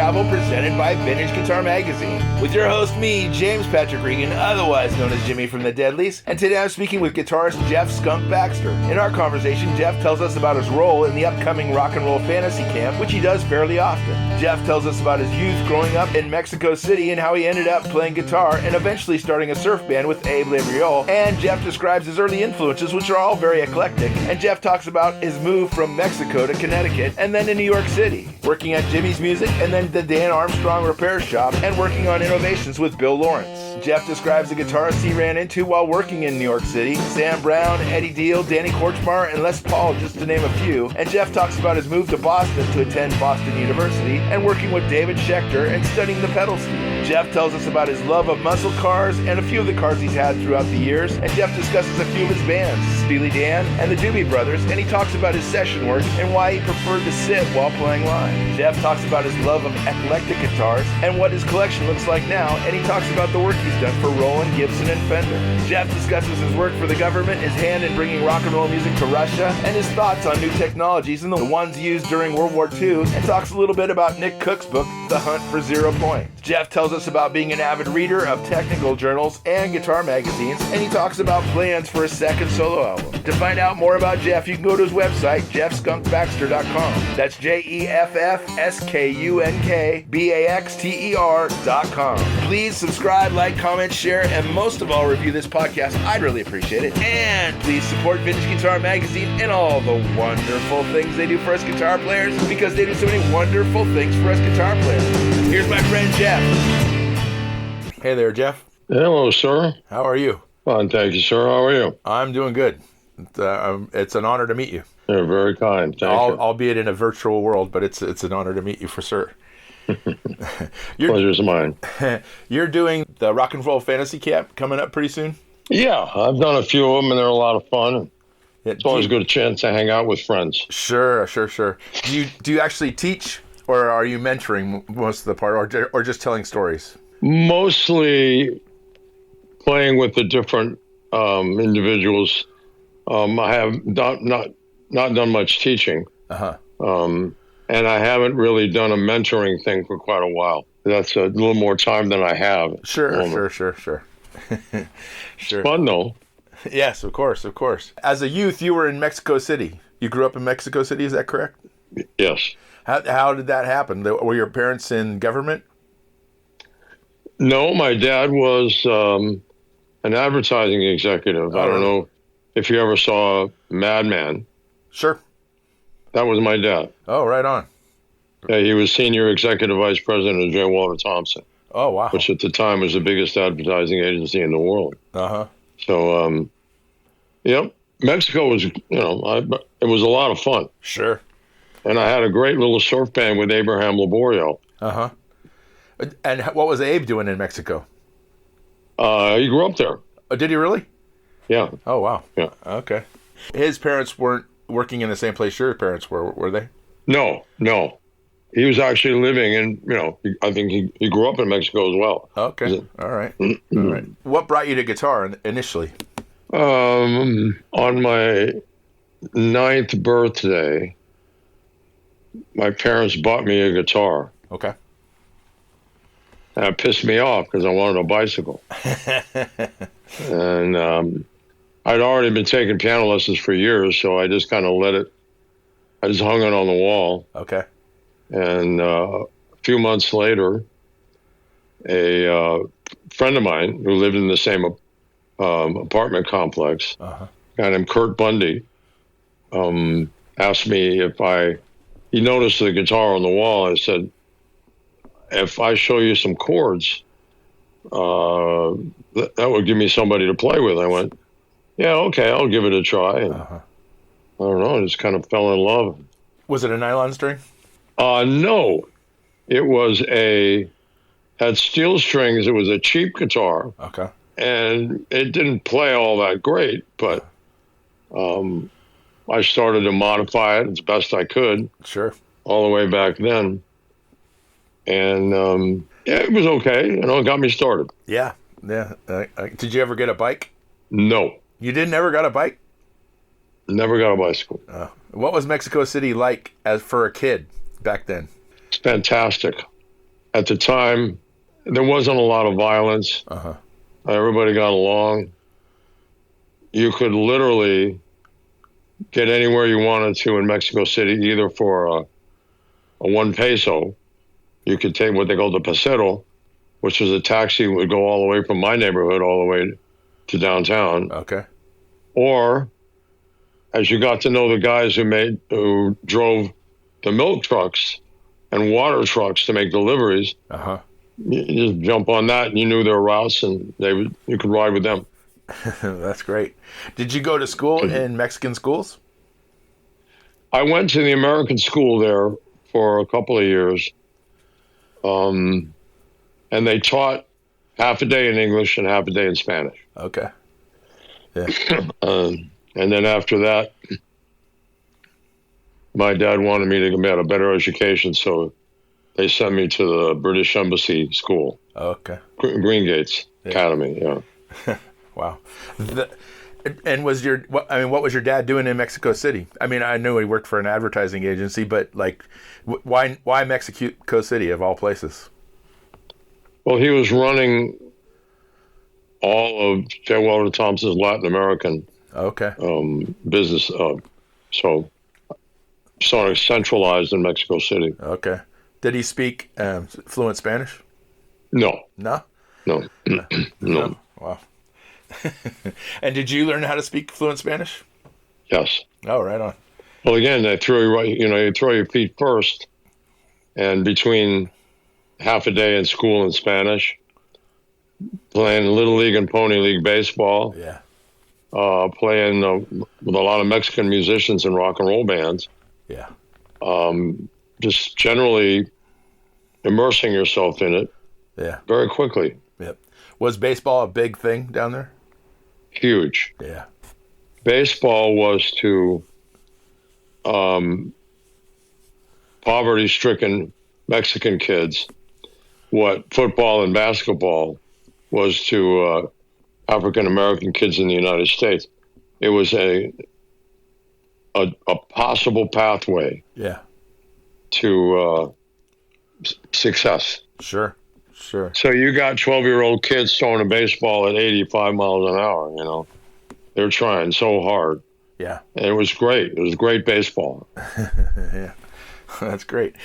Travel presented by Vintage Guitar Magazine. With your host, me, James Patrick Regan, otherwise known as Jimmy from the Deadlies, and today I'm speaking with guitarist Jeff "Skunk" Baxter. In our conversation, Jeff tells us about his role in the upcoming rock and roll fantasy camp, which he does fairly often. Jeff tells us about his youth growing up in Mexico City and how he ended up playing guitar and eventually starting a surf band with Abe Laboriel. And Jeff describes his early influences, which are all very eclectic. And Jeff talks about his move from Mexico to Connecticut and then to New York City, working at Jimmy's Music and then the Dan Armstrong repair shop and working on innovations with Bill Lawrence. Jeff describes the guitarists he ran into while working in New York City: Sam Brown, Eddie Deal, Danny Kortchmar, and Les Paul, just to name a few. And Jeff talks about his move to Boston to attend Boston University and working with David Schechter and studying the pedal steel. Jeff tells us about his love of muscle cars and a few of the cars he's had throughout the years. And Jeff discusses a few of his bands, Steely Dan and the Doobie Brothers, and he talks about his session work and why he preferred to sit while playing live. Jeff talks about his love of eclectic guitars and what his collection looks like now, and he talks about the work he's done for Roland, Gibson, and Fender. Jeff discusses his work for the government, his hand in bringing rock and roll music to Russia, and his thoughts on new technologies and the ones used during World War II, and talks a little bit about Nick Cook's book, The Hunt for 0 Points. Jeff tells us about being an avid reader of technical journals and guitar magazines, and he talks about plans for a second solo album. To find out more about Jeff, you can go to his website, jeffskunkbaxter.com. That's JEFFSKUNKBAXTER.com. Please subscribe, like, comment, share, and most of all, review this podcast. I'd really appreciate it. And please support Vintage Guitar Magazine and all the wonderful things they do for us guitar players, because they do so many wonderful things for us guitar players. Here's my friend Jeff. Hey there, Jeff. Hello, sir. How are you? Fine, thank you, sir. How are you? I'm doing good. It's an honor to meet you. You're very kind. Thank you. Albeit in a virtual world, but it's an honor to meet you for sure. Pleasure's mine. You're doing the Rock and Roll Fantasy Camp coming up pretty soon? Yeah, I've done a few of them, and they're a lot of fun. It's always a good chance to hang out with friends. Sure. Do you actually teach, or are you mentoring most of the part, or just telling stories? Mostly playing with the different individuals. I have not done much teaching. And I haven't really done a mentoring thing for quite a while. That's a little more time than I have. Sure. It's fun, though. Yes, of course. As a youth, you were in Mexico City. You grew up in Mexico City, is that correct? Yes. How did that happen? Were your parents in government? No, my dad was an advertising executive. I don't know if you ever saw Mad Men. Sure. That was my dad. Oh, right on. Yeah, he was senior executive vice president of J. Walter Thompson. Oh, wow. Which at the time was the biggest advertising agency in the world. So, yep, Mexico was, it was a lot of fun. Sure. And I had a great little surf band with Abraham Laboriel. And what was Abe doing in Mexico? He grew up there. Oh, did he really? Yeah. Oh, wow. Yeah. Okay. His parents weren't working in the same place your parents were they? No. He was actually living in, I think he grew up in Mexico as well. Okay. All right. What brought you to guitar initially? On my 9th birthday, my parents bought me a guitar. Okay. And it pissed me off because I wanted a bicycle. And I'd already been taking piano lessons for years, so I just kind of I just hung it on the wall. Okay. And a few months later, a friend of mine who lived in the same apartment complex, a guy named Kurt Bundy, asked me he noticed the guitar on the wall and said, if I show you some chords, that would give me somebody to play with. I went, yeah, okay, I'll give it a try. And I don't know, I just kind of fell in love. Was it a nylon string? No, it was had steel strings. It was a cheap guitar. Okay. And it didn't play all that great, but I started to modify it as best I could. Sure. All the way back then. And it was okay. It got me started. Yeah. Did you ever get a bike? No. You never got a bike? Never got a bicycle. What was Mexico City like for a kid back then? It's fantastic. at the time, there wasn't a lot of violence. Everybody got along. You could literally get anywhere you wanted to in Mexico City, either for a 1 peso. You could take what they called the pesero, which was a taxi that would go all the way from my neighborhood all the way to downtown. Okay. Or, as you got to know the guys who drove the milk trucks and water trucks to make deliveries, you just jump on that and you knew their routes and you could ride with them. That's great. Did you go to school in Mexican schools? I went to the American school there for a couple of years. And they taught half a day in English and half a day in Spanish. Okay. Yeah. And then after that, my dad wanted me to get a better education, so they sent me to the British Embassy School. Okay. Green Gates Academy, yeah. Wow. And what was your dad doing in Mexico City? I mean, I knew he worked for an advertising agency, but like, why Mexico City of all places? Well, he was running all of J. Walter Thompson's Latin American business, so sort of centralized in Mexico City. Okay. Did he speak fluent Spanish? No. No? No. No. Wow. And did you learn how to speak fluent Spanish? Yes. Oh, right on. Well, again, they throw you right. You throw your feet first, and between half a day in school in Spanish, playing Little League and Pony League baseball, playing with a lot of Mexican musicians and rock and roll bands, just generally immersing yourself in it, very quickly. Yep. Was baseball a big thing down there? Huge. Yeah. Baseball was to poverty-stricken Mexican kids what football and basketball was to African-American kids in the United States. It was a possible pathway to success. Sure. So you got 12-year-old kids throwing a baseball at 85 miles an hour, They're trying so hard. Yeah. And it was great. It was great baseball. Yeah. That's great.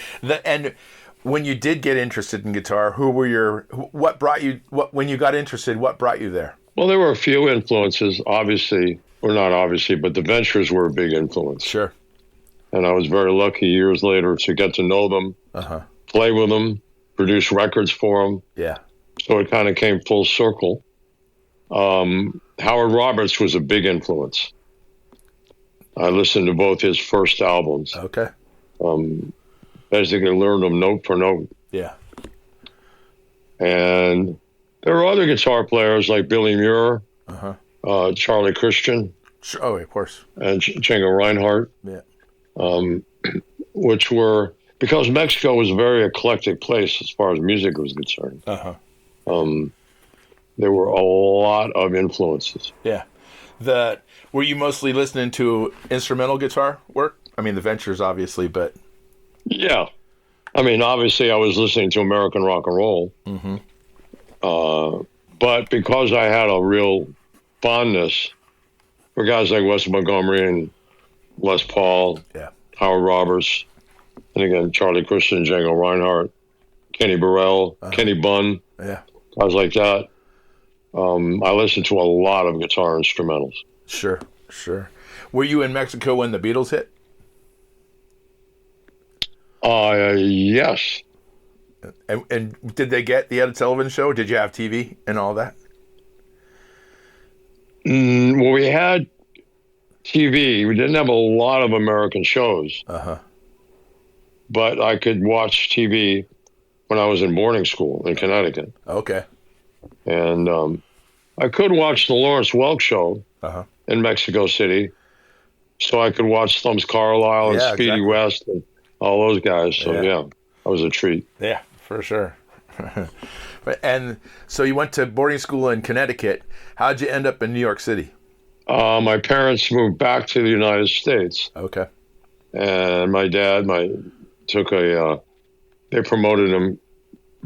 And when you did get interested in guitar, when you got interested, what brought you there? Well, there were a few influences, obviously, or not obviously, but the Ventures were a big influence. Sure. And I was very lucky years later to get to know them, play with them, produce records for them. Yeah. So it kind of came full circle. Howard Roberts was a big influence. I listened to both his first albums. Okay. Basically learned them note for note. Yeah. And there were other guitar players like Billy Muir, Charlie Christian. Sure. Oh, of course. And Django Reinhardt. Yeah. Which were, because Mexico was a very eclectic place as far as music was concerned. There were a lot of influences. Yeah. Were you mostly listening to instrumental guitar work? I mean, the Ventures, obviously, but... Yeah. I mean, obviously, I was listening to American rock and roll. But because I had a real fondness for guys like Wes Montgomery and Les Paul, Howard Roberts, and again, Charlie Christian, Django Reinhardt, Kenny Burrell, Kenny Bunn, guys like that. I listened to a lot of guitar instrumentals. Sure. Were you in Mexico when the Beatles hit? Yes. And did they get the Ed Sullivan Show? Did you have TV and all that? Well, we had TV. We didn't have a lot of American shows. But I could watch TV when I was in boarding school in Connecticut. Okay. And I could watch the Lawrence Welk Show in Mexico City. So I could watch Thumbs Carlisle and Speedy West and all those guys. So, that was a treat. Yeah, for sure. And so you went to boarding school in Connecticut. How'd you end up in New York City? My parents moved back to the United States. Okay. And my dad, they promoted him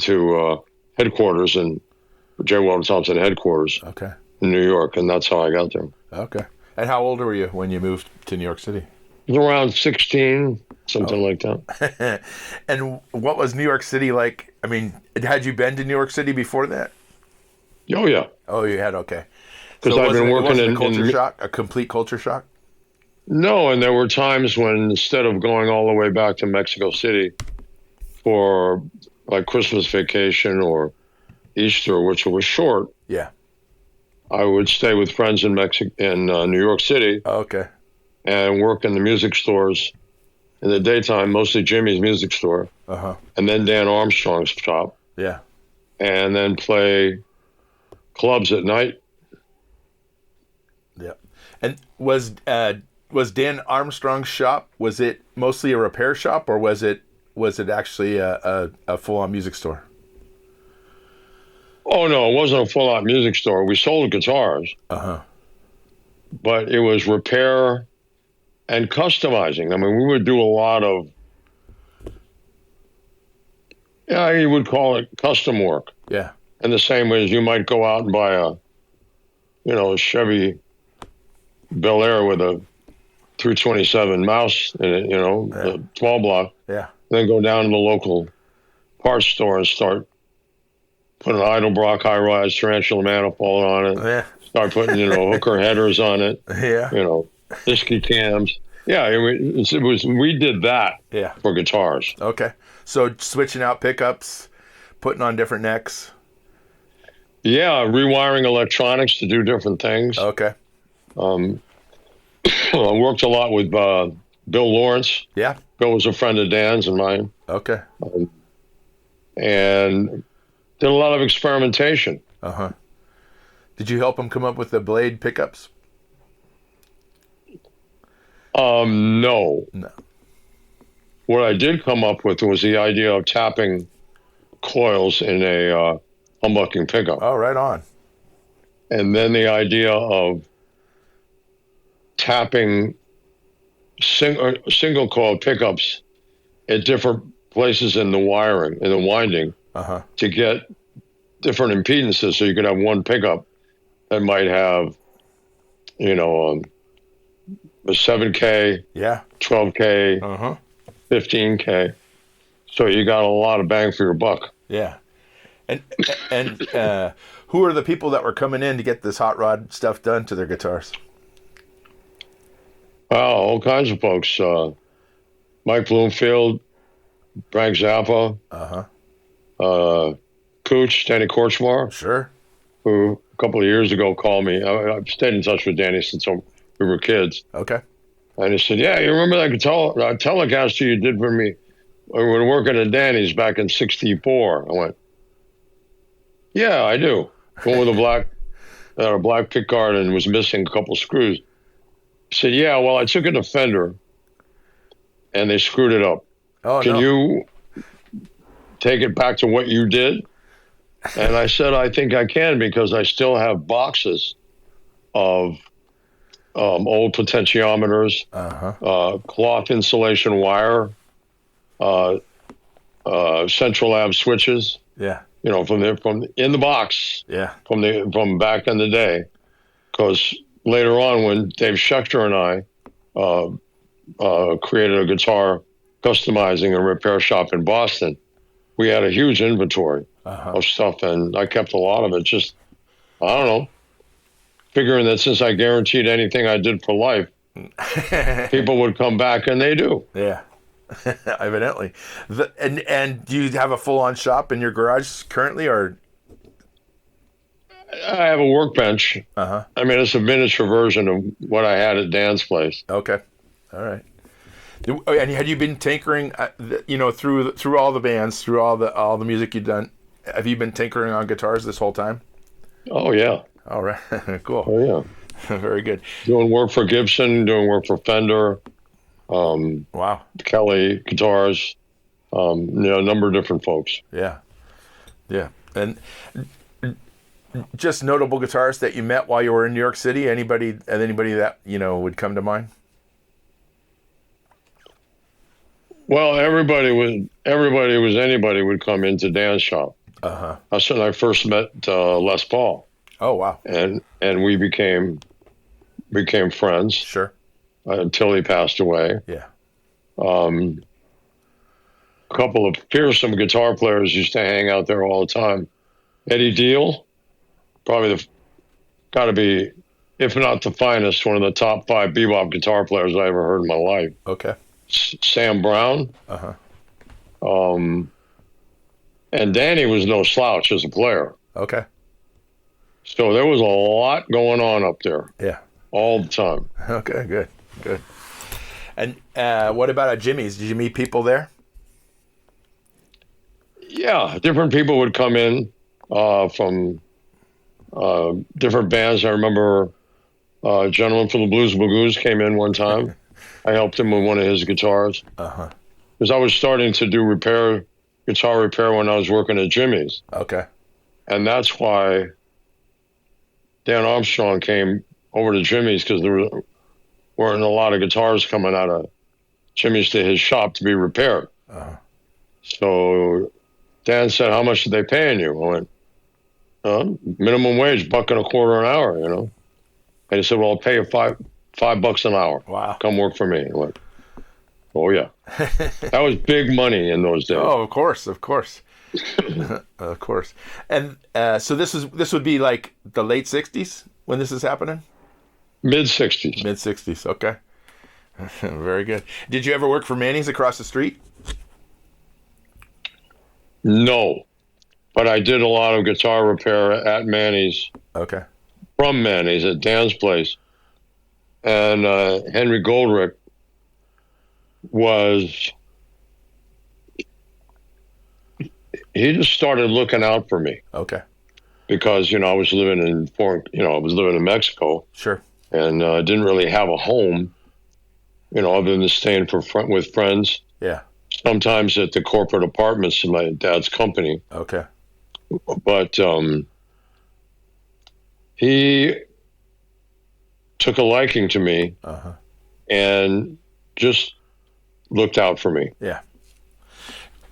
to headquarters and J. Walter Thompson headquarters Okay. in New York, and that's how I got there. Okay. And how old were you when you moved to New York City? It was around 16, something like that. And what was New York City like? I mean, had you been to New York City before that? Oh, yeah. Oh, you had? Okay. Because I've been working in a culture shock, a complete culture shock? No, and there were times when instead of going all the way back to Mexico City for like Christmas vacation or Easter, which was short, Yeah. I would stay with friends in New York City. Okay. And work in the music stores in the daytime, mostly Jimmy's music store, and then Dan Armstrong's shop. Yeah. And then play clubs at night. Yeah. And was Dan Armstrong's shop, was it mostly a repair shop, or was it actually a full-on music store? Oh, no, it wasn't a full-on music store. We sold guitars. But it was repair and customizing. I mean, we would do a lot of, you would call it custom work. Yeah. In the same way as you might go out and buy a Chevy Bel Air with a 327 mouse in it, a 12 block. Yeah. Then go down to the local parts store and start putting an Heidelberg high-rise tarantula manifold on it. Yeah. Start putting, hooker headers on it. Yeah. Disky cams. Yeah, it was. We did that. Yeah. For guitars. Okay. So switching out pickups, putting on different necks. Yeah, rewiring electronics to do different things. Okay. I worked a lot with Bill Lawrence. Yeah. Bill was a friend of Dan's and mine. Okay. And did a lot of experimentation. Did you help him come up with the blade pickups? No. No. What I did come up with was the idea of tapping coils in a humbucking pickup. Oh, right on. And then the idea of tapping single coil pickups at different places in the wiring, in the winding, to get different impedances. So you could have one pickup that might have, a 7K, 12K, 15K. So you got a lot of bang for your buck. Yeah. And who are the people that were coming in to get this hot rod stuff done to their guitars? Wow, all kinds of folks. Mike Bloomfield, Frank Zappa, Cooch, Danny Kortchmar. Sure. Who a couple of years ago called me. I've stayed in touch with Danny since we were kids. Okay. And he said, "Yeah, you remember that Telecaster you did for me when we were working at Danny's back in '64?" I went, "Yeah, I do." One with a black pick guard and was missing a couple screws. He said, "Yeah, well, I took it to Fender, and they screwed it up. Oh, Can you take it back to what you did?" And I said, "I think I can, because I still have boxes of old potentiometers, cloth insulation wire, central lab switches. Yeah. From in the box. Yeah. From back in the day, because later on when Dave Schechter and I created a guitar customizing and repair shop in Boston, we had a huge inventory of stuff, and I kept a lot of it. Just, I don't know, figuring that since I guaranteed anything I did for life, people would come back, and they do. Yeah. Evidently. And do you have a full-on shop in your garage currently, or? I have a workbench. I mean, it's a miniature version of what I had at Dan's place. Okay. All right. And had you been tinkering, through all the bands, through all the music you've done? Have you been tinkering on guitars this whole time? Oh yeah. All right. Cool. Oh yeah. Very good. Doing work for Gibson, doing work for Fender. Wow. Kelly guitars. A number of different folks. Yeah. Yeah. And just notable guitarists that you met while you were in New York City. Anybody that would come to mind? Well, anybody would come into dance shop. That's when I first met Les Paul. Oh, wow. And we became friends. Sure. Until he passed away. Yeah. A couple of fearsome guitar players used to hang out there all the time. Eddie Deal, probably got to be, if not the finest, one of the top 5 bebop guitar players I ever heard in my life. Okay. Sam Brown. And Danny was no slouch as a player. Okay. So there was a lot going on up there. Yeah. All the time. Okay, good. And what about at Jimmy's? Did you meet people there? Yeah, different people would come in from different bands. I remember a gentleman from the Blues Bagoos came in one time. I helped him with one of his guitars. Because I was starting to do guitar repair when I was working at Jimmy's. Okay. And that's why Dan Armstrong came over to Jimmy's, because there weren't a lot of guitars coming out of Jimmy's to his shop to be repaired. So Dan said, "How much are they paying you?" I went, "Minimum wage, $1.25 an hour, you know." And he said, "Well, I'll pay you $5 an hour. Wow. Come work for me." I went, "Oh yeah." That was big money in those days. Oh, of course. Of course. And so this would be like the late 60s when this is happening? Mid-60s. Mid-60s, okay. Very good. Did you ever work for Manny's across the street? No, but I did a lot of guitar repair at Manny's. Okay. From Manny's at Dan's place. And Henry Goldrick he just started looking out for me. Okay. Because, I was living in Mexico. Sure. And didn't really have a home, other than staying with friends. Yeah. Sometimes at the corporate apartments in my dad's company. Okay. But he took a liking to me and just looked out for me. Yeah.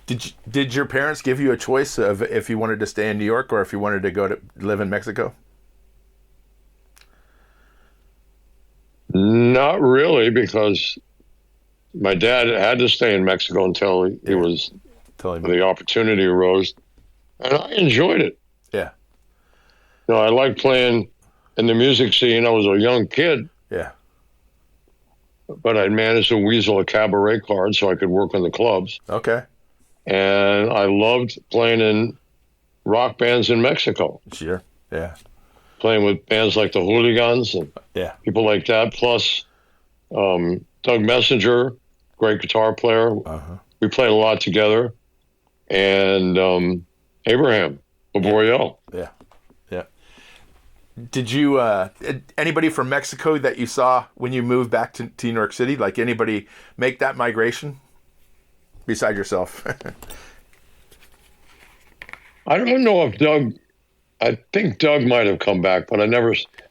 Did your parents give you a choice of if you wanted to stay in New York or if you wanted to go to live in Mexico? Not really, because my dad had to stay in Mexico until the opportunity arose, and I enjoyed it. Yeah. I liked playing in the music scene. I was a young kid. Yeah. But I'd managed to weasel a cabaret card so I could work in the clubs. Okay. And I loved playing in rock bands in Mexico. Sure. Yeah. Playing with bands like the Hooligans and people like that. Plus, Doug Messenger, great guitar player. We played a lot together. And Abraham Laboriel. Yeah. Did you, anybody from Mexico that you saw when you moved back to New York City, like anybody make that migration beside yourself? I don't know if I think Doug might have come back, but I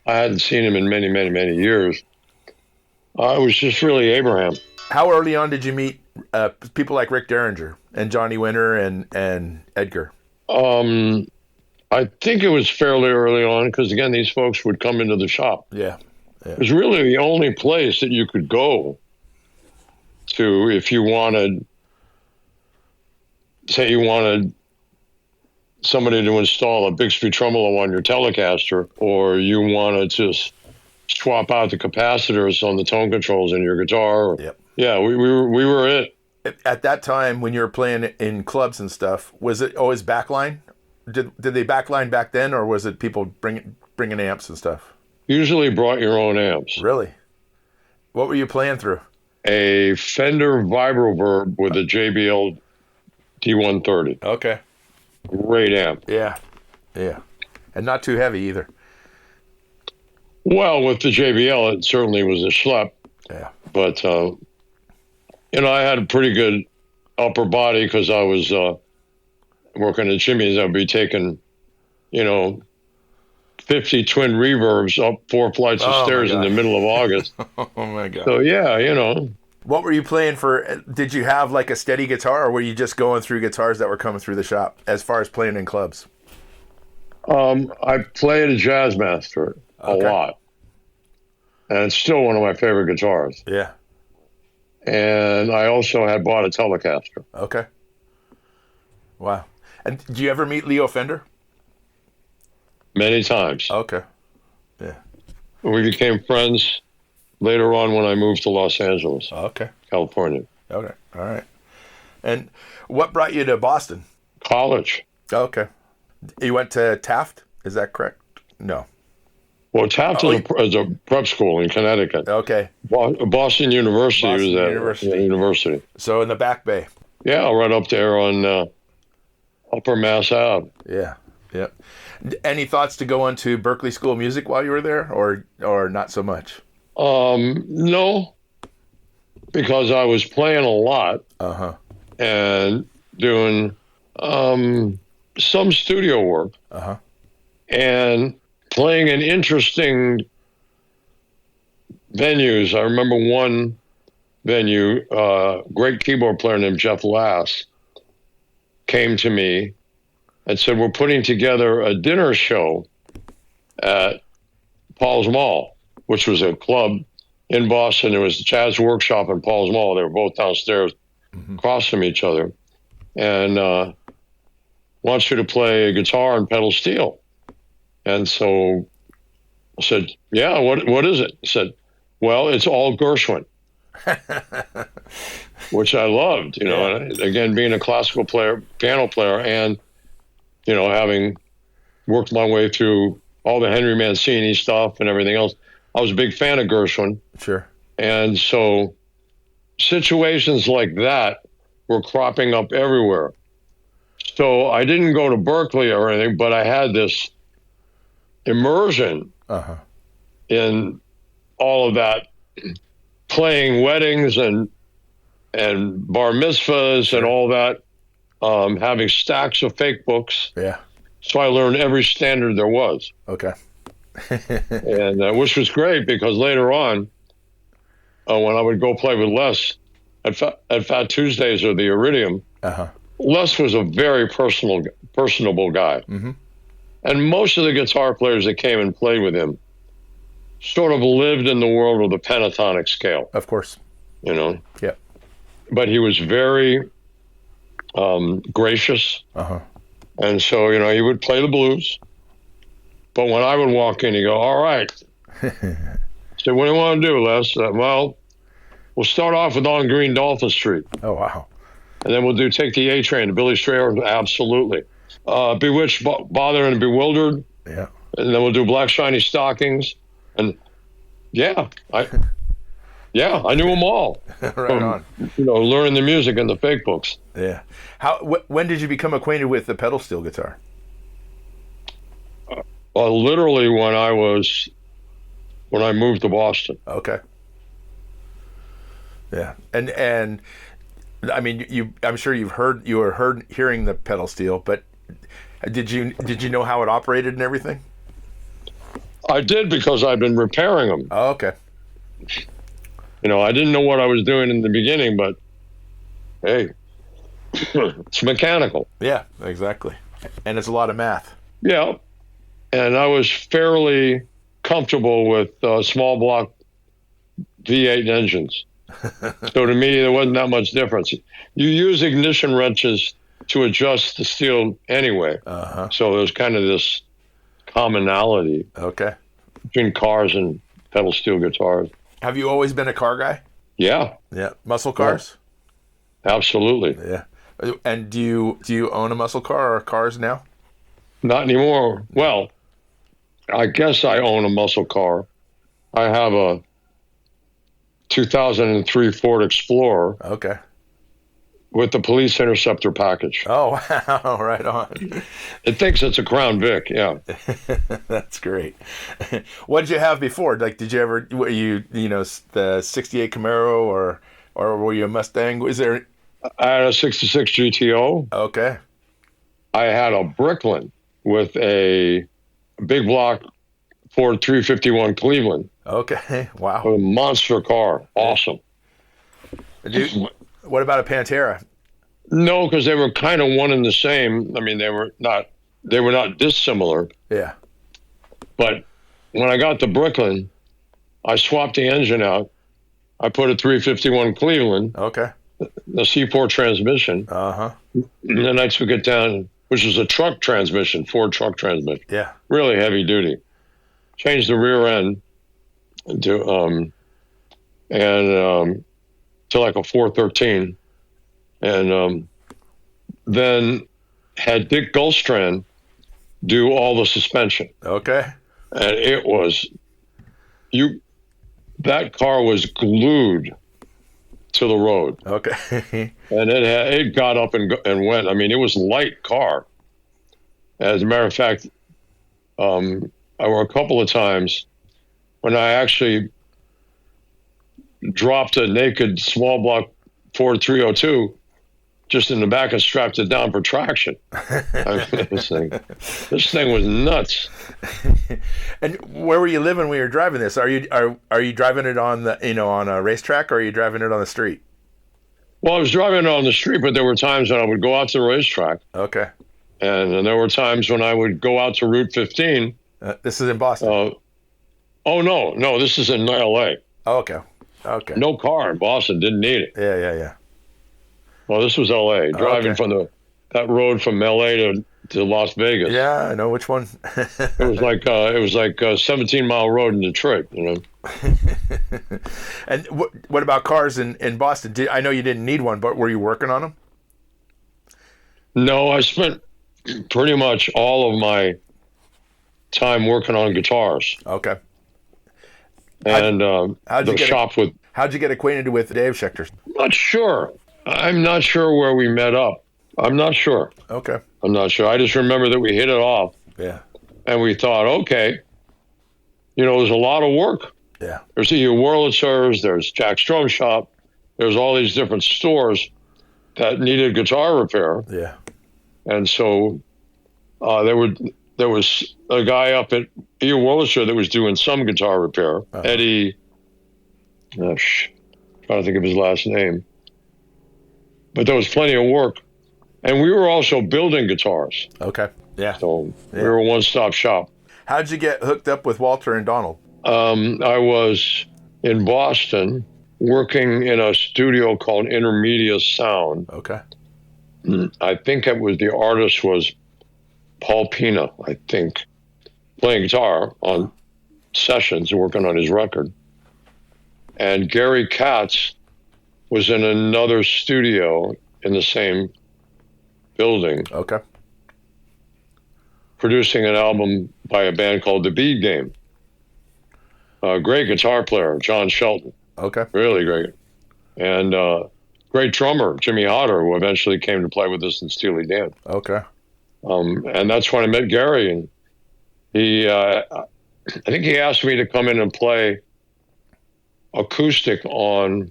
hadn't seen him in many, many, many years. It was just really Abraham. How early on did you meet people like Rick Derringer and Johnny Winter and Edgar? I think it was fairly early on because, again, these folks would come into the shop. Yeah. It was really the only place that you could go to if you wanted, say you wanted somebody to install a Bixby tremolo on your Telecaster, or you wanted to swap out the capacitors on the tone controls in your guitar. Yep. Yeah, we were it. At that time, when you were playing in clubs and stuff, was it always backline? Did they backline back then, or was it people bringing amps and stuff? Usually brought your own amps. Really? What were you playing through? A Fender Vibroverb with a JBL D130. Okay. Great amp. Yeah. And not too heavy either. Well, with the JBL, it certainly was a schlep. Yeah. But, I had a pretty good upper body because I was working at Jimmy's. I'd be taking, 50 twin reverbs up 4 flights of stairs in the middle of August. Oh, my God. So, yeah, What were you playing for? Did you have like a steady guitar, or were you just going through guitars that were coming through the shop as far as playing in clubs? I played a Jazz Master a lot, and it's still one of my favorite guitars. Yeah. And I also had bought a Telecaster. Okay. Wow. And did you ever meet Leo Fender? Many times. Okay. Yeah. We became friends later on when I moved to Los Angeles, California. Okay. All right. And what brought you to Boston? College. Okay. You went to Taft? Is that correct? No. Well, Taft is a prep school in Connecticut. Okay. Boston University was at university. So in the Back Bay. Yeah, right up there on Upper Mass Ave. Yeah. Yep. Any thoughts to go into Berklee School of Music while you were there, or not so much? No, because I was playing a lot and doing some studio work and playing in interesting venues. I remember one venue, great keyboard player named Jeff Lass came to me and said, we're putting together a dinner show at Paul's Mall, which was a club in Boston. There was the Jazz Workshop and Paul's Mall. They were both downstairs across from each other. And wants you to play guitar and pedal steel. And so I said, yeah, what is it? He said, well, it's all Gershwin, which I loved, you know, and again, being a classical player, piano player, and, you know, having worked my way through all the Henry Mancini stuff and everything else, I was a big fan of Gershwin. Sure. And so situations like that were cropping up everywhere. So I didn't go to Berklee or anything, but I had this immersion in all of that, playing weddings and bar mitzvahs and all that, having stacks of fake books. Yeah. So I learned every standard there was. Okay. And which was great because later on, when I would go play with Les at Fat Tuesdays or the Iridium, Les was a very personable guy. And most of the guitar players that came and played with him sort of lived in the world of the pentatonic scale. Of course. You know? Yeah. But he was very gracious. And so, you know, he would play the blues. But when I would walk in, he'd go, all right. So what do you want to do, Les? Well, we'll start off with On Green Dolphin Street. Oh, wow. And then we'll do Take the A Train to Billy Strayhorn. Absolutely. Bewitched, Bothered, and Bewildered. Yeah. And then we'll do Black Shiny Stockings. And I knew them all. Right on. You know, learning the music and the fake books. Yeah. When did you become acquainted with the pedal steel guitar? Literally when I moved to Boston. Okay. Yeah. And I mean, I'm sure you were hearing the pedal steel, but did you know how it operated and everything? I did because I'd been repairing them. Oh, okay. You know, I didn't know what I was doing in the beginning, but hey, it's mechanical. Yeah, exactly. And it's a lot of math. Yeah. And I was fairly comfortable with small block V8 engines. So to me, there wasn't that much difference. You use ignition wrenches to adjust the steel anyway. So there's kind of this commonality between cars and pedal steel guitars. Have you always been a car guy? Yeah. Yeah. Muscle cars? Yeah. Absolutely. Yeah. And do you own a muscle car or cars now? Not anymore. Well, I guess I own a muscle car. I have a 2003 Ford Explorer. Okay. With the police interceptor package. Oh, wow. Right on. It thinks it's a Crown Vic, yeah. That's great. What did you have before? Like, were you the 68 Camaro or were you a Mustang? Was there? I had a 66 GTO. Okay. I had a Bricklin with a big block Ford 351 Cleveland. Okay. Wow. A monster car. Awesome. What about a Pantera? No, because they were kind of one and the same. I mean, they were not dissimilar. Yeah. But when I got to Brooklyn, I swapped the engine out. I put a 351 Cleveland. Okay. The C4 transmission. Uh-huh. And then I took it down, which was a truck transmission, Ford truck transmission. Yeah. Really heavy duty. Changed the rear end to like a 413. And then had Dick Gullstrand do all the suspension. Okay. And it was, that car was glued to the road. Okay. And it got up and went. I mean, it was a light car. As a matter of fact, there were a couple of times when I actually dropped a naked small block Ford 302 just in the back and strapped it down for traction. I mean, this thing was nuts. And where were you living when you were driving this? Are you driving it on on a racetrack, or are you driving it on the street? Well, I was driving it on the street, but there were times when I would go out to the racetrack. Okay. And there were times when I would go out to Route 15. This is in Boston. Oh no, this is in L.A. Oh, okay. Okay. No car in Boston, didn't need it. Yeah. Well, this was L.A. Driving from that road from L.A. to Las Vegas. Yeah, I know which one. It was like a 17-mile road in Detroit, And what about cars in Boston? I know you didn't need one, but were you working on them? No, I spent pretty much all of my time working on guitars. Okay. And how'd you get acquainted with Dave Schechter? I'm not sure where we met up. I'm not sure. Okay. I'm not sure. I just remember that we hit it off. Yeah. And we thought, okay, there's a lot of work. Yeah. There's the Wurlitzer's, there's Jack Strom Shop, there's all these different stores that needed guitar repair. Yeah. And so there was a guy up at E. Wurlitzer that was doing some guitar repair. Uh-huh. Eddie, trying to think of his last name. But there was plenty of work. And we were also building guitars. Okay. Yeah. So we were a one-stop shop. How'd you get hooked up with Walter and Donald? I was in Boston working in a studio called Intermedia Sound. Okay. I think the artist was Paul Pina, I think, playing guitar on sessions, working on his record. And Gary Katz was in another studio in the same building. Okay. Producing an album by a band called The Bead Game. A great guitar player, John Shelton. Okay. Really great. And great drummer, Jimmy Hodder, who eventually came to play with us in Steely Dan. Okay. And that's when I met Gary. And he, I think he asked me to come in and play acoustic on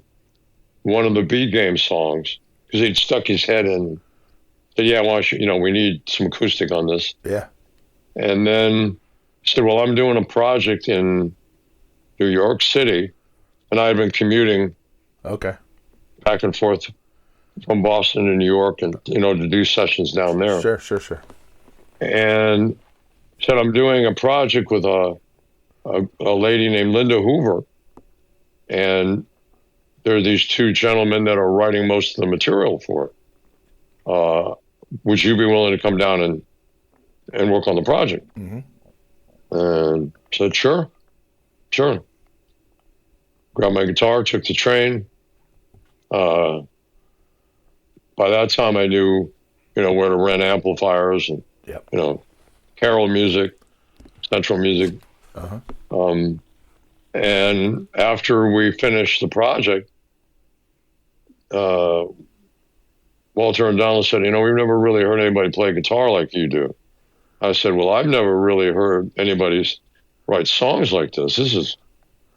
one of the Bead Game songs because he'd stuck his head in. Said, yeah, why don't you, we need some acoustic on this. Yeah. And then he said, well, I'm doing a project in New York City. And I had been commuting back and forth from Boston to New York and, to do sessions down there. Sure. And said, I'm doing a project with a lady named Linda Hoover. And there are these two gentlemen that are writing most of the material for it. Would you be willing to come down and work on the project? Mm-hmm. And said, sure. Grabbed my guitar, took the train. By that time, I knew, where to rent amplifiers and, Carol Music, Central Music. Uh-huh. And after we finished the project, Walter and Donald said, we've never really heard anybody play guitar like you do. I said, well, I've never really heard anybody write songs like this. This is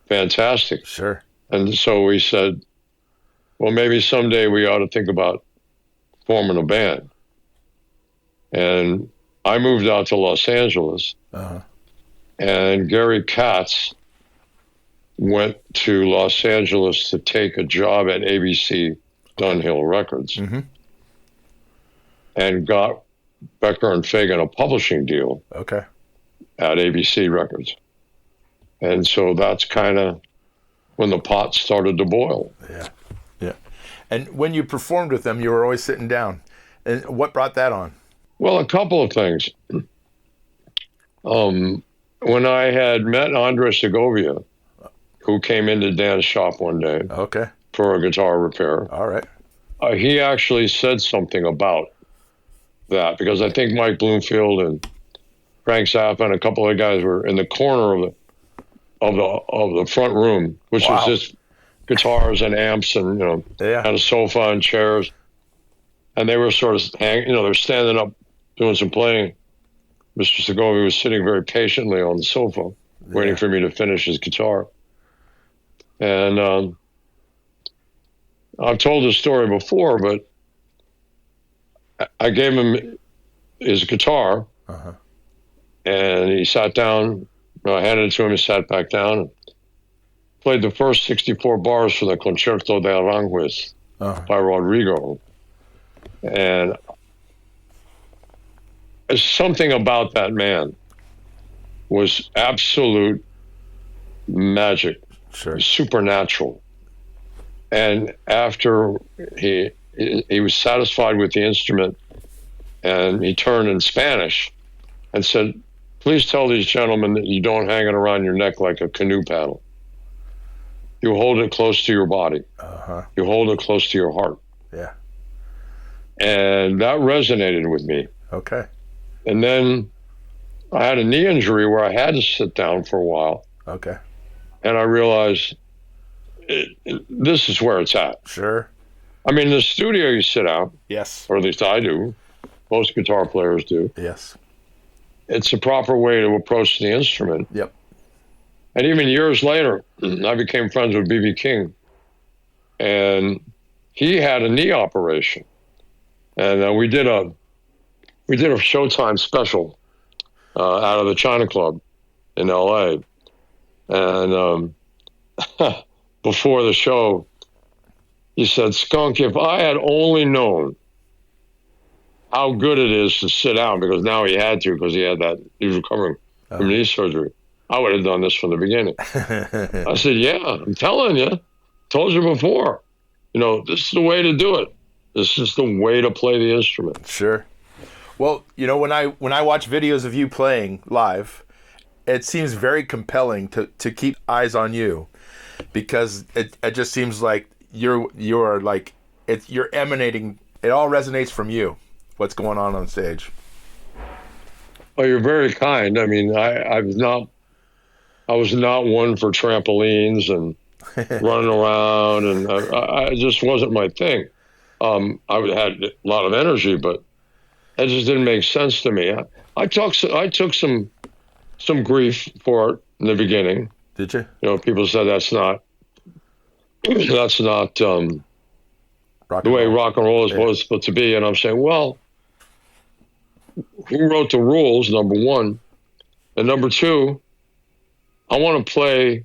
fantastic. Sure. And so we said, well, maybe someday we ought to think about forming a band. And I moved out to Los Angeles. Uh-huh. And Gary Katz went to Los Angeles to take a job at ABC Dunhill Records and got Becker and Fagan a publishing deal at ABC Records. And so that's kind of when the pot started to boil. Yeah. Yeah. And when you performed with them, you were always sitting down. And what brought that on? Well, a couple of things. When I had met Andres Segovia, who came into Dan's shop one day for a guitar repair. All right. He actually said something about that, because I think Mike Bloomfield and Frank Zappa and a couple of guys were in the corner of the front room, which was just guitars and amps and and a sofa and chairs, and they were sort of they're standing up doing some playing. Mr. Segovia was sitting very patiently on the sofa, waiting for me to finish his guitar. And I've told this story before, but I gave him his guitar, and he sat down. I handed it to him. He sat back down and played the first 64 bars for the Concerto de Aranjuez by Rodrigo. And something about that man was absolute magic, supernatural. And after he was satisfied with the instrument, and he turned in Spanish and said, "Please tell these gentlemen that you don't hang it around your neck like a canoe paddle. You hold it close to your body. You hold it close to your heart." Yeah. And that resonated with me. Okay. And then I had a knee injury where I had to sit down for a while. Okay. And I realized this is where it's at. Sure. I mean, in the studio you sit out. Yes. Or at least I do. Most guitar players do. Yes. It's a proper way to approach the instrument. Yep. And even years later, I became friends with B.B. King. And he had a knee operation. And we did a Showtime special out of the China Club in L.A. And before the show, he said, "Skunk, if I had only known how good it is to sit down," because now he had to, because he was recovering from knee surgery, "I would have done this from the beginning." I said, "Yeah, I'm telling you, told you before, this is the way to do it. This is the way to play the instrument." Sure. Well, when I watch videos of you playing live, it seems very compelling to keep eyes on you, because it just seems like you're emanating. It all resonates from you. What's going on stage? Oh, you're very kind. I mean, I was not one for trampolines and running around, and I just wasn't my thing. I had a lot of energy, but it just didn't make sense to me. I took some grief for it in the beginning. Did you? People said that's not the way rock and roll is supposed to be, and I'm saying, well, who wrote the rules? Number one, and number two, I want to play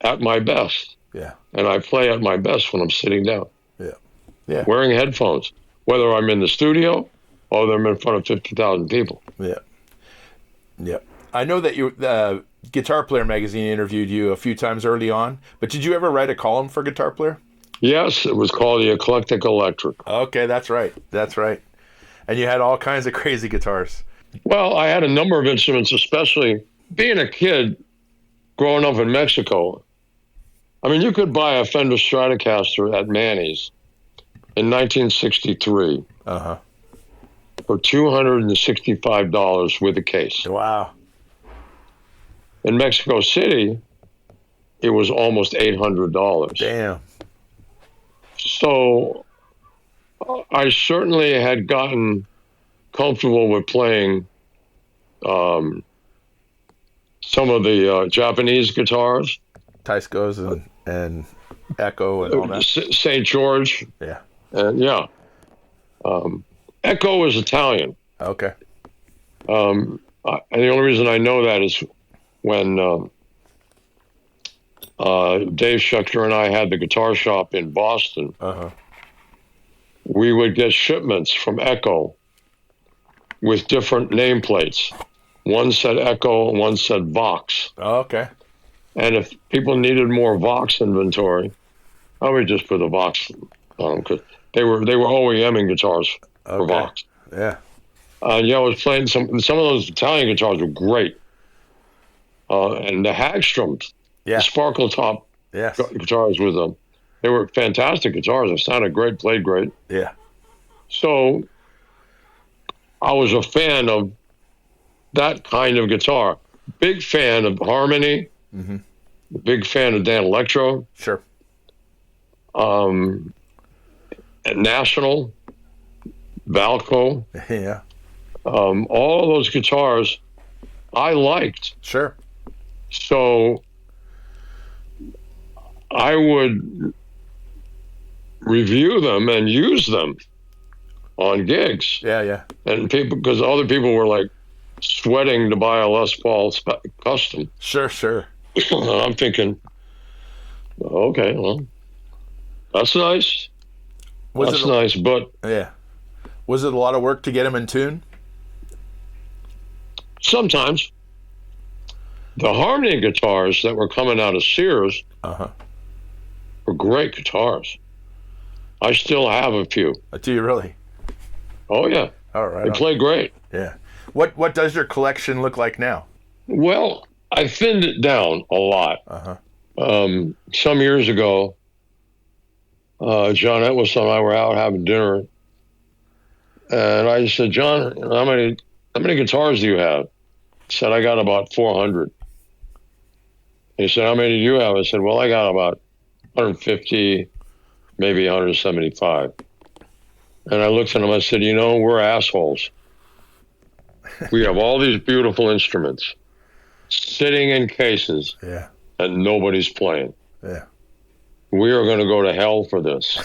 at my best. Yeah. And I play at my best when I'm sitting down. Yeah. Yeah. Wearing headphones, whether I'm in the studio or I'm in front of 50,000 people. Yeah. Yeah. I know that Guitar Player magazine interviewed you a few times early on, but did you ever write a column for Guitar Player? Yes, it was called the Eclectic Electric. Okay, that's right. That's right. And you had all kinds of crazy guitars. Well, I had a number of instruments, especially being a kid growing up in Mexico. I mean, you could buy a Fender Stratocaster at Manny's in 1963 for $265 with a case. Wow. In Mexico City, it was almost $800. Damn. So I certainly had gotten comfortable with playing some of the Japanese guitars. Tyscos and Echo and all that. St. George. Yeah. And yeah. Echo is Italian. Okay. And the only reason I know that is when Dave Schechter and I had the guitar shop in Boston. We would get shipments from Echo with different nameplates. One said Echo, and one said Vox. Oh, okay. And if people needed more Vox inventory, I would just put the Vox on them, because they were OEMing guitars for Vox. Yeah. I was playing some of those Italian guitars were great. And the Hagstroms, the Sparkle Top guitars with them, they were fantastic guitars. They sounded great, played great. Yeah. So I was a fan of that kind of guitar. Big fan of Harmony. Big fan of Dan Electro. Sure. And National, Valco. Yeah. All of those guitars I liked. Sure. So I would review them and use them on gigs. Yeah. And because other people were like sweating to buy a Les Paul custom. Sure. I'm thinking, okay, well, that's nice. That's nice, but yeah. Was it a lot of work to get them in tune? Sometimes. The Harmony guitars that were coming out of Sears were great guitars. I still have a few. Do you really? Oh, yeah. All right. They play great. Yeah. What does your collection look like now? Well, I thinned it down a lot. Some years ago, John Etwist and I were out having dinner, and I said, John, how many guitars do you have? He said, I got about 400. He said, how many do you have? I said, well, I got about 150, maybe 175. And I looked at him, I said, we're assholes. We have all these beautiful instruments sitting in cases, and nobody's playing. Yeah. We are going to go to hell for this.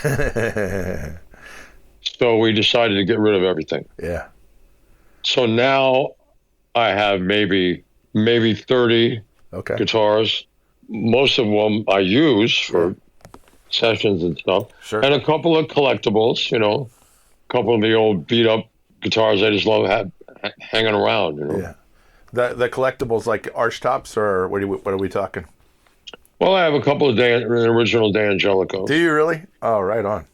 So we decided to get rid of everything. Yeah. So now I have maybe 30 guitars. Most of them I use for sessions and stuff. Sure. And a couple of collectibles, a couple of the old beat up guitars I just love hanging around. Yeah. The collectibles like arch tops, or what are we talking? Well, I have a couple of original Dan Angelico. Do you really? Oh, right on.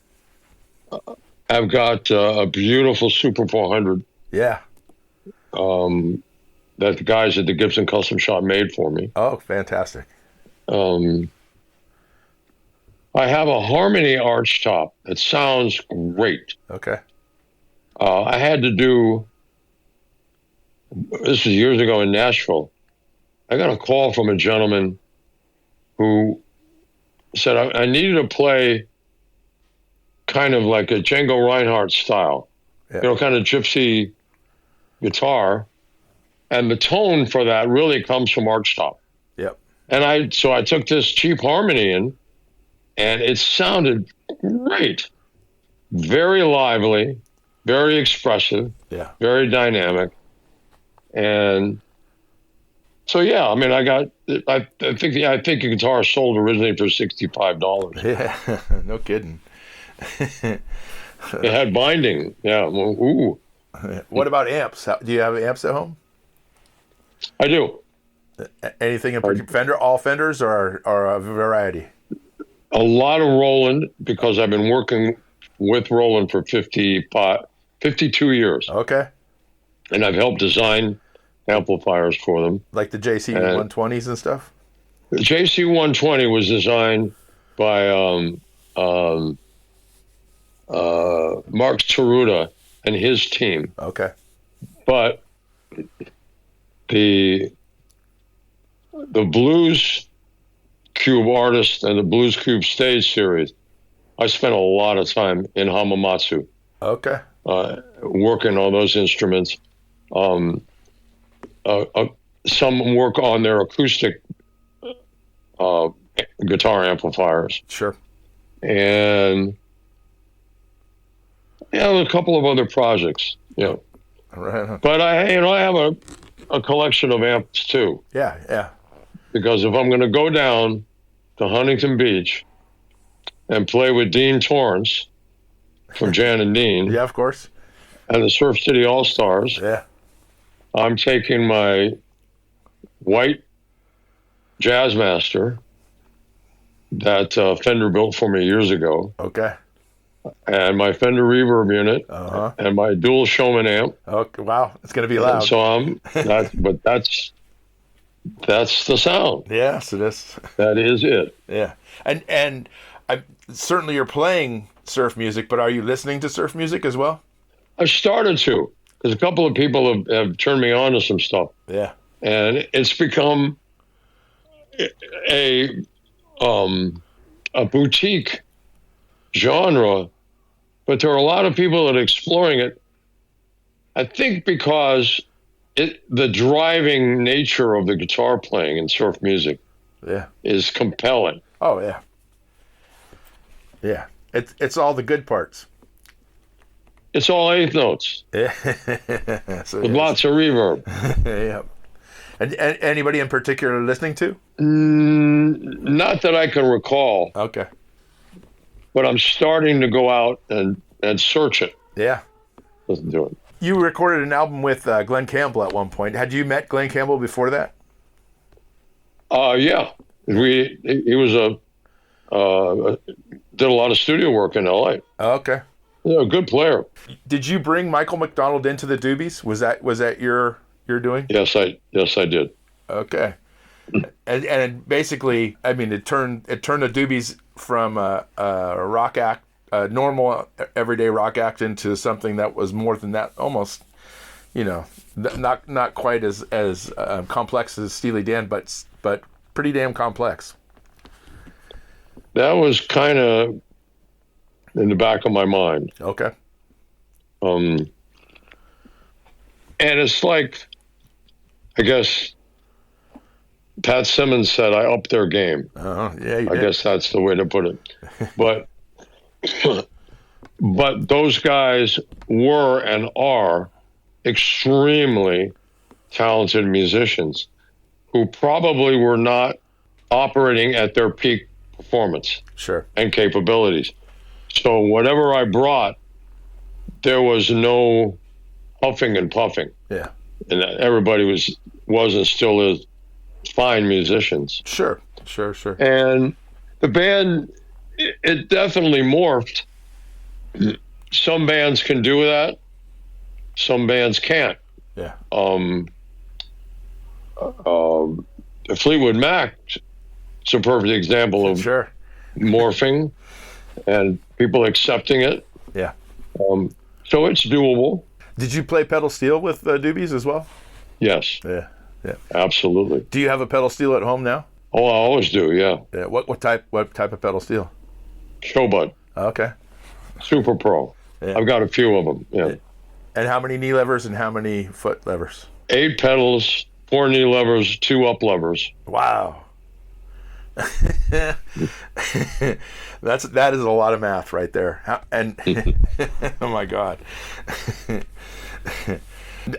I've got a beautiful Super 400. Yeah. That the guys at the Gibson Custom Shop made for me. Oh, fantastic. I have a Harmony arch top that sounds great. Okay. I had to do, this was years ago in Nashville. I got a call from a gentleman who said I needed to play kind of like a Django Reinhardt style, kind of gypsy guitar. And the tone for that really comes from archtop. Yep. And I took this cheap Harmony in, and it sounded great. Very lively, very expressive, very dynamic. And so, I mean, I think a guitar sold originally for $65. Yeah, no kidding. It had binding. Yeah. Ooh. What about amps? Do you have amps at home? I do. Anything in particular? All Fenders or a variety? A lot of Roland, because I've been working with Roland for 52 years. Okay. And I've helped design amplifiers for them. Like the JC 120s and stuff? The JC 120 was designed by Mark Taruta and his team. Okay. But the Blues Cube Artist and the Blues Cube Stage Series, I spent a lot of time in Hamamatsu. Okay. Working on those instruments. Some work on their acoustic guitar amplifiers. Sure. And a couple of other projects. Right. But I have a collection of amps too. Yeah. Because if I'm going to go down to Huntington Beach and play with Dean Torrance from Jan and Dean. Yeah, of course. And the Surf City All-Stars. Yeah. I'm taking my white Jazzmaster that Fender built for me years ago. Okay. And my Fender reverb unit. And my dual Showman amp. Okay. Wow. It's going to be loud. And so that's the sound. Yes, it is. That is it. Yeah. And certainly you're playing surf music, but are you listening to surf music as well? I started to, because a couple of people have turned me on to some stuff. Yeah. And it's become a boutique genre, but there are a lot of people that are exploring it. I think because the driving nature of the guitar playing in surf music is compelling. Oh, yeah. Yeah. It's all the good parts. It's all eighth notes. So with lots of reverb. Yeah. And anybody in particular listening to? Not that I can recall. Okay. But I'm starting to go out and search it. Yeah. Listen to it. You recorded an album with Glenn Campbell at one point. Had you met Glenn Campbell before that? Yeah. He was did a lot of studio work in L.A. Okay. Yeah, a good player. Did you bring Michael McDonald into the Doobies? Was that your doing? Yes, I did. Okay. And basically, I mean, it turned the Doobies from a rock act, a normal everyday rock act, into something that was more than that. Almost, not quite as complex as Steely Dan, but pretty damn complex. That was kind of in the back of my mind. Okay. And it's like, I guess Pat Simmons said, I upped their game. Yeah, you I did. guess that's the way to put it. But those guys were and are extremely talented musicians who probably were not operating at their peak performance and capabilities. So whatever I brought, there was no huffing and puffing. Yeah. And everybody was and still is fine musicians. Sure. And the band, it definitely morphed. Some bands can do that. Some bands can't. Yeah. Fleetwood Mac is a perfect example of morphing and people accepting it. Yeah. So it's doable. Did you play pedal steel with Doobies as well? Yes. Yeah. Absolutely. Do you have a pedal steel at home now? Oh, I always do. Yeah. Yeah. What type of pedal steel? Showbud. Okay. Super Pro. Yeah. I've got a few of them. Yeah. And how many knee levers and how many foot levers? 8 pedals, 4 knee levers, 2 up levers. Wow. That is a lot of math right there. Oh my God.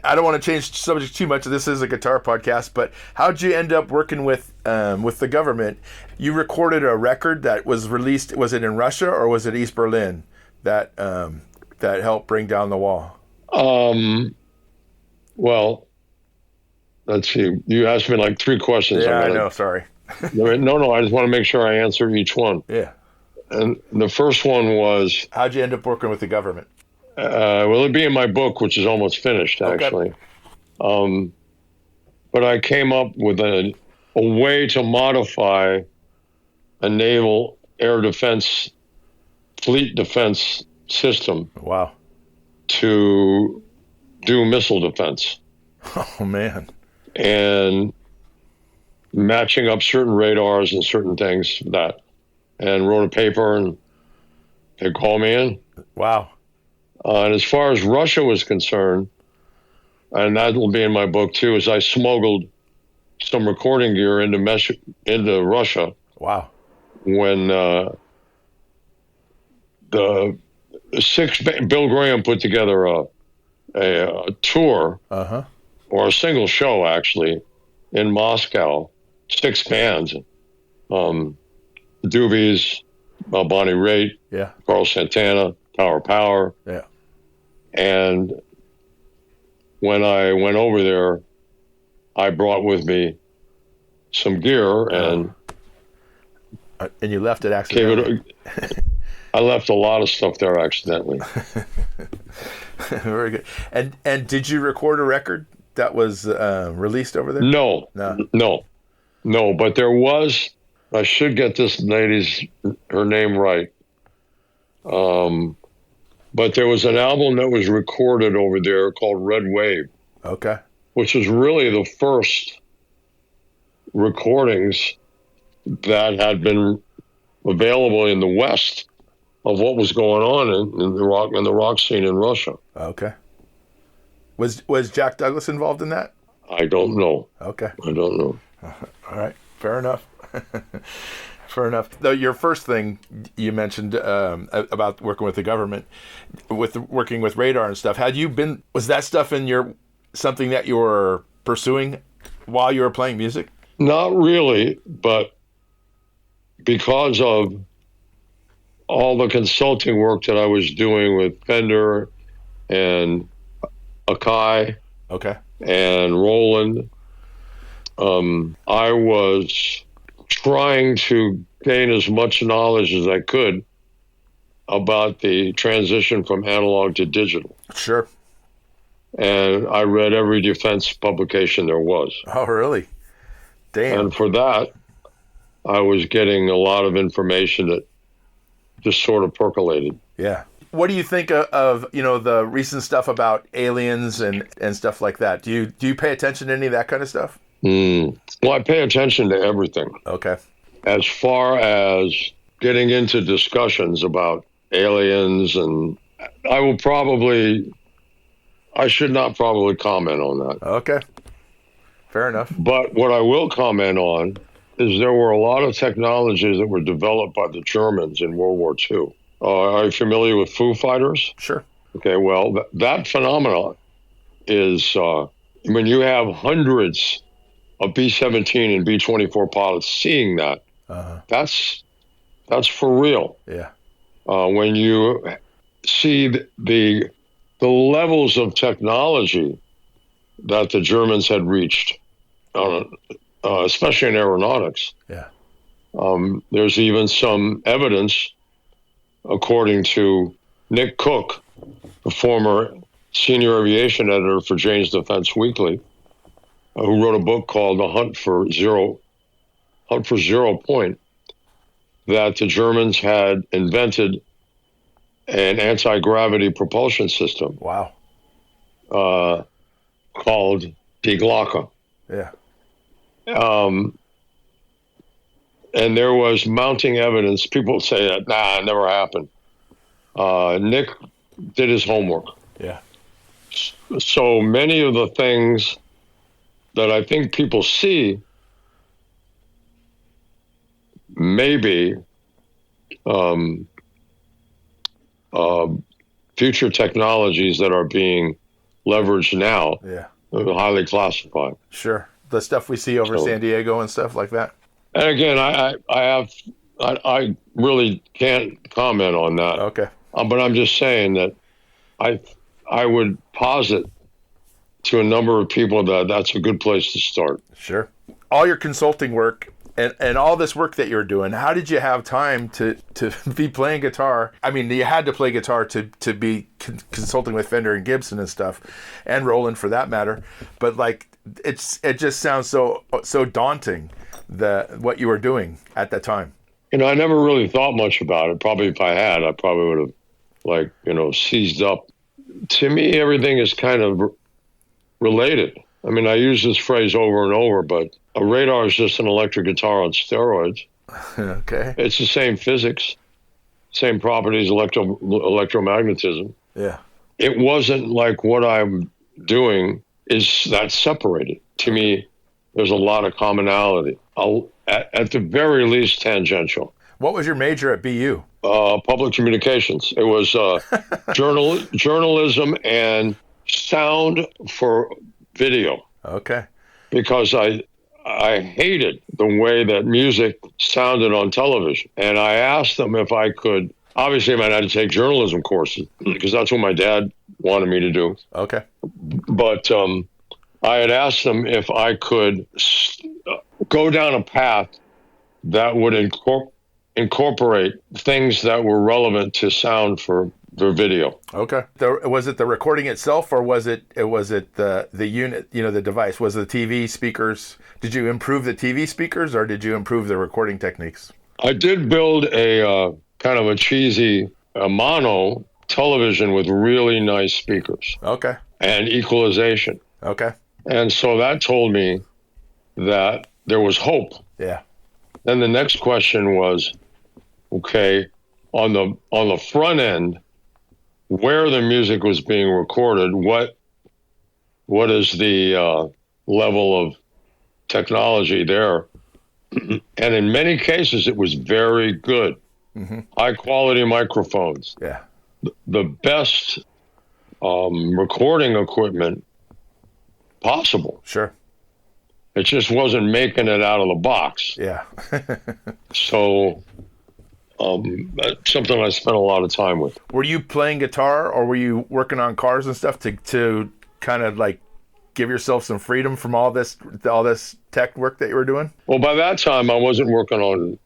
I don't want to change subject too much. This is a guitar podcast, but how'd you end up working with the government? You recorded a record that was released. Was it in Russia or was it East Berlin that helped bring down the wall? Well, let's see. You asked me like 3 questions. Yeah, I know. Sorry. No. I just want to make sure I answer each one. Yeah. And the first one was, how'd you end up working with the government? Well, it'd be in my book, which is almost finished, actually. Okay. But I came up with a way to modify a naval air defense, fleet defense system. Wow. To do missile defense. Oh, man. And matching up certain radars and certain things for that. And wrote a paper, and they called me in. Wow. And as far as Russia was concerned, and that will be in my book too, is I smuggled some recording gear into Russia. Wow. When Bill Graham put together a tour, or a single show actually, in Moscow, 6 bands. Doobies, Bonnie Raitt, Yeah. Carl Santana, Tower Power. Yeah. And when I went over there, I brought with me some gear and you left it accidentally. I left a lot of stuff there accidentally. Very good. And did you record a record that was released over there? No. But there was. I should get this her name right. But there was an album that was recorded over there called Red Wave. Okay. Which was really the first recordings that had been available in the West of what was going on in the rock scene in Russia. Okay. Was Jack Douglas involved in that? I don't know. Okay. I don't know. All right. Fair enough. Fair enough. Though your first thing you mentioned about working with the government, working with radar and stuff, was that stuff something that you were pursuing while you were playing music? Not really, but because of all the consulting work that I was doing with Fender and Akai, okay, and Roland, I was trying to gain as much knowledge as I could about the transition from analog to digital. Sure. And I read every defense publication there was. Oh, really? Damn. And for that, I was getting a lot of information that just sort of percolated. Yeah. What do you think of the recent stuff about aliens and stuff like that? Do you pay attention to any of that kind of stuff? Well, I pay attention to everything. Okay. As far as getting into discussions about aliens, and I should not probably comment on that. Okay. Fair enough. But what I will comment on is there were a lot of technologies that were developed by the Germans in World War II. Are you familiar with Foo Fighters? Sure. Okay, well, that phenomenon is when you have hundreds of B-17 and B-24 pilots seeing that, that's for real. Yeah. When you see the levels of technology that the Germans had reached, especially in aeronautics. Yeah. There's even some evidence, according to Nick Cook, the former senior aviation editor for Jane's Defense Weekly, who wrote a book called The Hunt for Zero Point, that the Germans had invented an anti-gravity propulsion system. Wow. Called Die Glocke. Yeah. And there was mounting evidence. People say that, it never happened. Nick did his homework. Yeah. So many of the things that I think people see maybe future technologies that are being leveraged now, highly classified. Sure. The stuff we see over San Diego and stuff like that. And again, I really can't comment on that. Okay. But I'm just saying that I would posit to a number of people that that's a good place to start. Sure. All your consulting work and all this work that you're doing, how did you have time to be playing guitar? I mean, you had to play guitar to be consulting with Fender and Gibson and stuff, and Roland for that matter. But like, it just sounds so daunting, what you were doing at that time. I never really thought much about it. Probably if I had, I probably would have seized up. To me, everything is kind of related. I mean, I use this phrase over and over, but a radar is just an electric guitar on steroids. Okay. It's the same physics, same properties, electromagnetism. Yeah. It wasn't like what I'm doing is that separated. To me, there's a lot of commonality. At the very least, tangential. What was your major at BU? Public communications. It was journalism and sound for video. Okay. Because I I hated the way that music sounded on television. And I asked them if I could, obviously I had to take journalism courses because that's what my dad wanted me to do. Okay. But I had asked them if I could go down a path that would incorporate things that were relevant to sound for video. Okay. Was it the recording itself, or was it the unit, the device? Was it the TV speakers? Did you improve the TV speakers, or did you improve the recording techniques? I did build a kind of a cheesy mono television with really nice speakers. Okay. And equalization. Okay. And so that told me that there was hope. Yeah. Then the next question was, okay, on the front end, where the music was being recorded, what is the level of technology there? And in many cases, it was very good. Mm-hmm. High quality microphones. Yeah. The best recording equipment possible. Sure. It just wasn't making it out of the box. Yeah. So that's something I spent a lot of time with. Were you playing guitar, or were you working on cars and stuff to kind of like give yourself some freedom from all this tech work that you were doing? Well, by that time I wasn't working on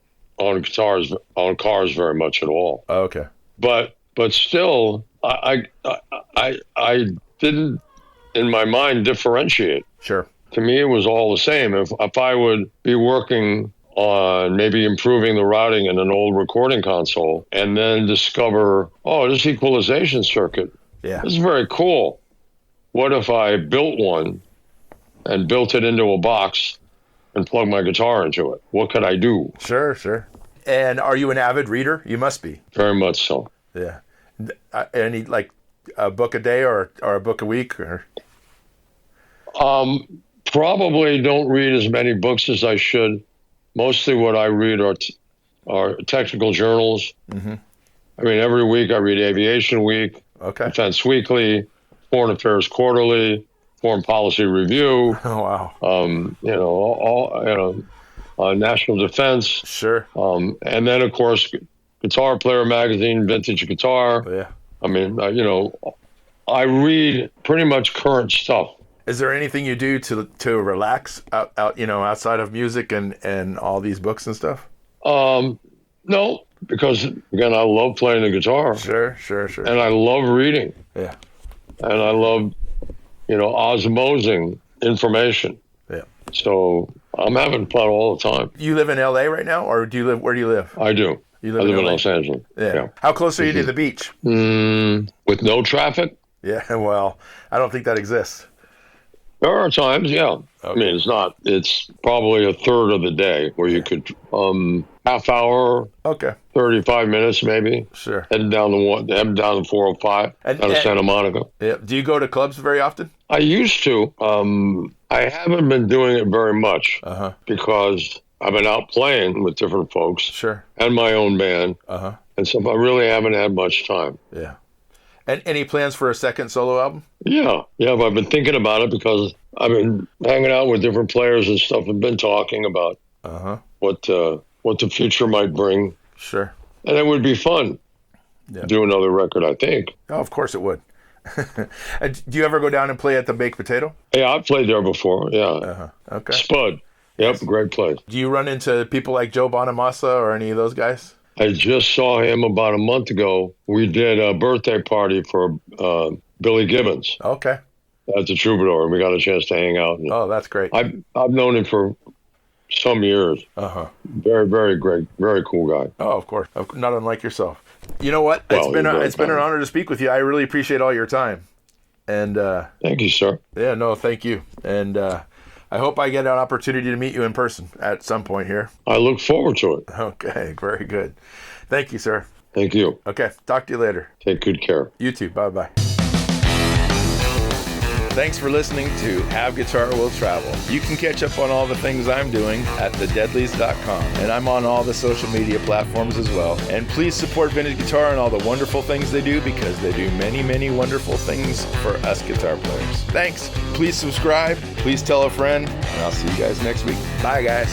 cars very much at all. Oh, okay. But still, I didn't in my mind differentiate. Sure. To me, it was all the same. If I would be working on maybe improving the routing in an old recording console and then discover, this equalization circuit, yeah, this is very cool. What if I built one and built it into a box and plugged my guitar into it? What could I do? Sure. And are you an avid reader? You must be. Very much so. Yeah. Any, like, a book a day or a book a week? Or? Probably don't read as many books as I should. Mostly what I read are technical journals. Mm-hmm. I mean, every week I read Aviation Week, okay, Defense Weekly, Foreign Affairs Quarterly, Foreign Policy Review. Oh, wow. National Defense. Sure. And then, of course, Guitar Player Magazine, Vintage Guitar. Yeah. I mean, I read pretty much current stuff. Is there anything you do to relax out outside of music and all these books and stuff? No, because again, I love playing the guitar. Sure. And I love reading. Yeah. And I love, osmosing information. Yeah. So I'm having fun all the time. You live in LA right now, or where do you live? I do. I live in Los Angeles. Yeah. How close are you to the beach? With no traffic? Yeah, well, I don't think that exists. There are times, yeah. Okay. I mean, it's probably a third of the day where you could, half hour, okay, 35 minutes maybe. Sure. Heading down the 405 out of Santa Monica. Yeah. Do you go to clubs very often? I used to. I haven't been doing it very much because I've been out playing with different folks. Sure. And my own band. And so I really haven't had much time. Yeah. And any plans for a second solo album? Yeah. I've been thinking about it because I've been hanging out with different players and stuff and been talking about what the future might bring. Sure. And it would be fun to do another record, I think. Oh, of course it would. And do you ever go down and play at the Baked Potato? Yeah, I've played there before, yeah. Okay. Spud. Yep, great place. Do you run into people like Joe Bonamassa or any of those guys? I just saw him about a month ago. We did a birthday party for Billy Gibbons. Okay. At the Troubadour, and we got a chance to hang out. Oh, that's great. I've known him for some years. Very, very great, very cool guy. Oh, of course. Not unlike yourself. You know what? It's been an honor to speak with you. I really appreciate all your time. And thank you, sir. Yeah, no, thank you. And I hope I get an opportunity to meet you in person at some point here. I look forward to it. Okay, very good. Thank you, sir. Thank you. Okay, talk to you later. Take good care. You too. Bye-bye. Thanks for listening to Have Guitar Will Travel. You can catch up on all the things I'm doing at thedeadlies.com, and I'm on all the social media platforms as well. And please support Vintage Guitar and all the wonderful things they do, because they do many, many wonderful things for us guitar players. Thanks. Please subscribe. Please tell a friend, and I'll see you guys next week. Bye, guys.